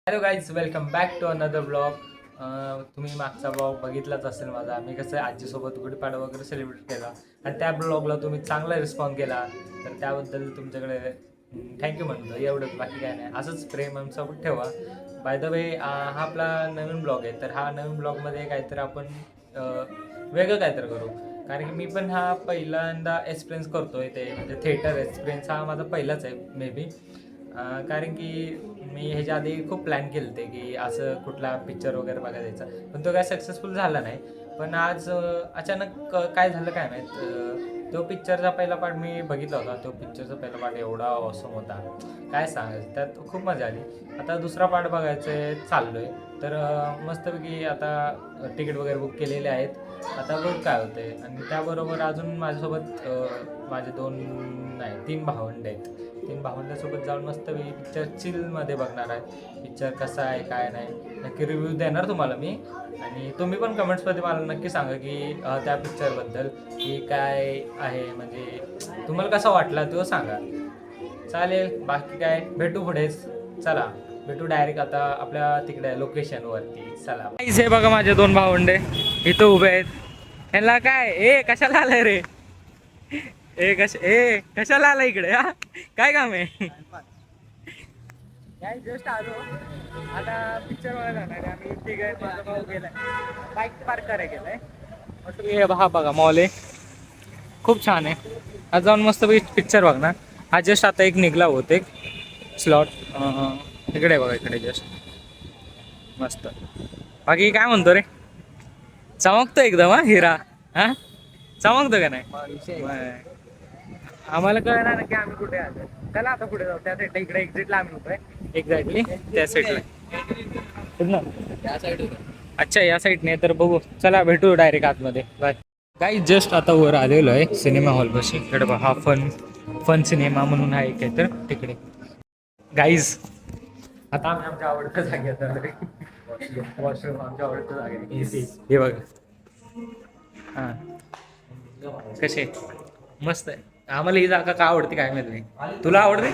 Hello guys, welcome back to another blog. तुम्ही मागचा blog बघितलाच असेल माझा. मी कसं आजीसोबत गुढीपाडवा वगैरे सेलिब्रेट केला आणि त्या ब्लॉगला तुम्ही चांगला रिस्पॉन्स केला, तर त्याबद्दल तुमच्याकडे थँक्यू म्हणतो. एवढंच, बाकी काय नाही. असंच प्रेम आमच्यासोबत ठेवा. बाय द वे, हा आपला नवीन ब्लॉग आहे, तर हा नवीन ब्लॉगमध्ये काहीतरी आपण वेगळं काहीतरी करू. कारण की मी पण हा पहिल्यांदा एक्सपिरियन्स करतोय, ते म्हणजे थिएटर एक्सपिरियन्स हा माझा पहिलाच आहे मे बी. कारण की मी ह्याच्या आधी खूप प्लॅन केले होते की असं कुठला पिक्चर वगैरे बघायला जायचा, पण तो काय सक्सेसफुल झाला नाही. पण आज अचानक काय झालं काय माहीत, तो पिक्चरचा पहिला पार्ट मी बघितला होता. तो पिक्चरचा पहिला पार्ट एवढा ऑसम होता, काय सांगायचं. त्यात खूप मजा आली. आता दुसरा पार्ट बघायचं चाललो आहे, तर मस्तपैकी आता तिकीट वगैरे बुक केलेले आहेत. आता बघ काय होते. आणि त्याबरोबर अजून माझ्यासोबत माझे तीन भावंड आहेत. तीन भावंडासोबत जाऊन मस्त मी पिक्चर चिलमध्ये बघणार आहे. पिक्चर कसा आहे काय नाही नक्की रिव्ह्यू देणार तुम्हाला मी. आणि तुम्ही पण कमेंट्समध्ये मला नक्की सांगा की त्या पिक्चरबद्दल की काय आहे, म्हणजे तुम्हाला कसा वाटला तो सांगा. चालेल, बाकी काय भेटू पुढेच. चला भेटू डायरेक्ट आता आपल्या तिकडे लोकेशनवरती. चला, हे बघा माझे दोन भावंडे इथं उभे आहेत. ह्याला काय कशाला आलाय रे? कशाला आला इकडे? हा काय काम आहे? काय जस्ट आलो आता पिक्चर बघायला जाणार आहे आम्ही. ठीक आहे, माझा भाऊ गेलाय बाईक पार्क करायला गेलाय. हा बघा मॉल आहे, खूप छान आहे. आज जाऊन मस्त पिक्चर बघणार. हा जस्ट आता एक निघला होत एक स्लॉट इकडे बघा, इकडे जस्ट मस्त. बाकी काय म्हणतो रे? चमकतो एकदम हा हिरा. हा चमकतो का नाही? आम्हाला कळणार ना की आम्ही कुठे आलो. चला आता पुढे जाऊ. त्या साईडला इकडे एक्झिटला आम्ही होतोय एक्झॅक्टली त्या साईडला. अच्छा, या साईडने तर बघू. चला भेटू डायरेक्ट आतमध्ये. बाय. काही जस्ट आता वर आलेलो आहे सिनेमा हॉल पाशी. इकडे बघा, हा फन सिनेमा म्हणून आहे काय तर तिकडे. गाईज आता आम्ही आमच्या आवडत्या जागी आता वॉशरूम आमच्या आवडत्या जागे. हे बघा, हां कसे मस्त आहे. आम्हाला ही जागा का आवडते काय माहिती नाही. तुला आवडते?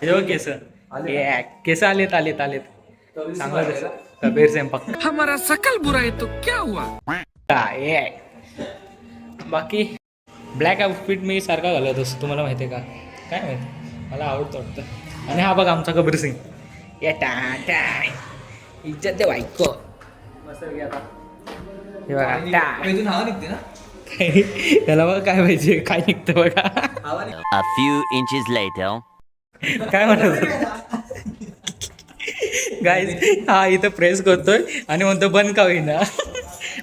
हे बघ केस, केस आलेत आलेत आलेत. चांगलं तसं कबीर स्वयंपाक. हमारा सकल बुराई तो क्या हुआ? काय बाकी ब्लॅक आउटफिट मी सारखा घालत असतो, तुम्हाला माहिती आहे का? काय माहिती, मला आवडतं वाटतं. आणि हा बघा आमचा कबीर सिंग. इज्जत दे बायको. मस्त आता हे बघा निघते ना. त्याला बघा काय पाहिजे, काय निघतं बघा. A few inches later. काय म्हणत गाईज, हा इथं प्रेस करतोय आणि म्हणतो बंद का होईना.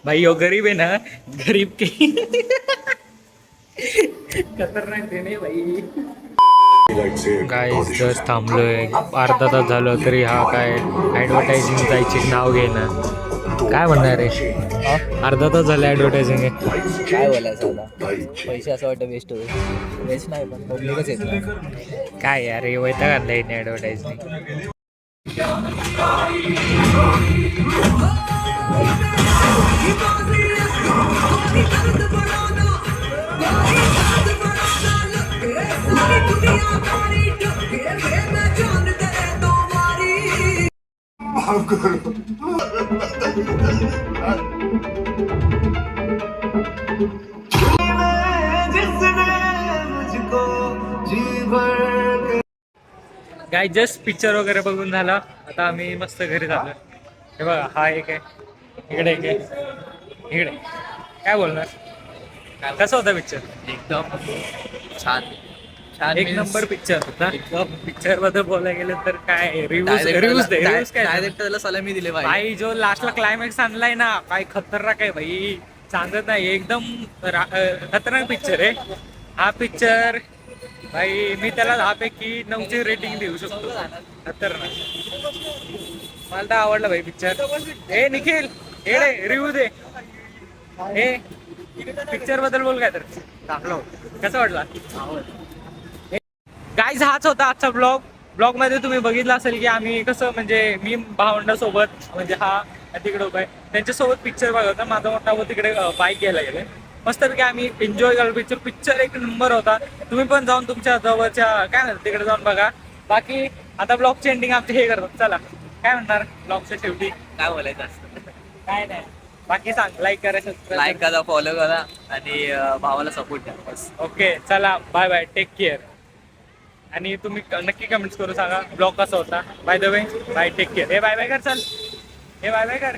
भाई यो गरीब आहे ना, गरीब की खतरनाक आहे नाही भाई. गाईज जस्ट थांबलोय, अर्धा तास झालं तरी हा काय ॲडव्हर्टायझिंग जायची नाव घेणं. काय म्हणणार आहे? अर्धा तास झालं ॲडव्हर्टायझिंग आहे. काय बोलायचं आता? पैसे असं वाटतं वेस्ट होईल. वेस्ट नाही, पण पब्लिकच येत नाही. काय यार, हे वैताग आणलंय ॲडव्हर्टायझिंग. काय जस्ट पिक्चर वगैरे बघून झाला. आता आम्ही मस्त घरी झालो. हे बघा, हा एक आहे इकडे, एक आहे इकडे. काय बोलणार, कसा होता पिक्चर? एकदम छान छान, एक नंबर पिक्चर होता. पिक्चर बद्दल बोलायला गेलं तर काय रिव्ह्यूज काय डायरेक्टरला सलामी दिले भाई. जो लास्टला क्लायमॅक्स आणलाय ना, काय खतरनाक आहे भाई, सांगत नाही. एकदम खतरनाक पिक्चर आहे हा पिक्चर भाई. मी त्याला 10 पैकी 9ची रेटिंग देऊ शकतो. खतरनाक, मला तर आवडला भाई पिक्चर. निखिल येडे रिव्ह्यू दे. पिक्चर बद्दल बोल काय तर. टाकलो, कसं वाटला? गाईज हाच होता आजचा ब्लॉग मध्ये तुम्ही बघितलं असेल की आम्ही कसं, म्हणजे मी भावंडासोबत, म्हणजे हा तिकडे उभा आहे त्यांच्यासोबत पिक्चर बघा. माझा मोठा भाऊ तिकडे बाईक घ्यायला गेले. मस्तपैकी आम्ही एन्जॉय केला पिक्चर एक नंबर होता. तुम्ही पण जाऊन तुमच्या जवळच्या काय म्हणतात तिकडे जाऊन बघा. बाकी आता ब्लॉगची एंडिंग आमचे हे करतात. चला. काय म्हणणार ब्लॉगच्या शेवटी? काय बोलायचं असतं. काय नाही, बाकी सांग. लाईक करा, सबस्क्राईब लाईक करा, फॉलो करा आणि भावाला सपोर्ट द्या बस. ओके, चला बाय बाय, टेक केअर. आणि तुम्ही नक्की कमेंट्स करून सांगा ब्लॉग कसा होता. By the way, bye, take care. हे बाय बाय कर, चल. हे बाय बाय कर.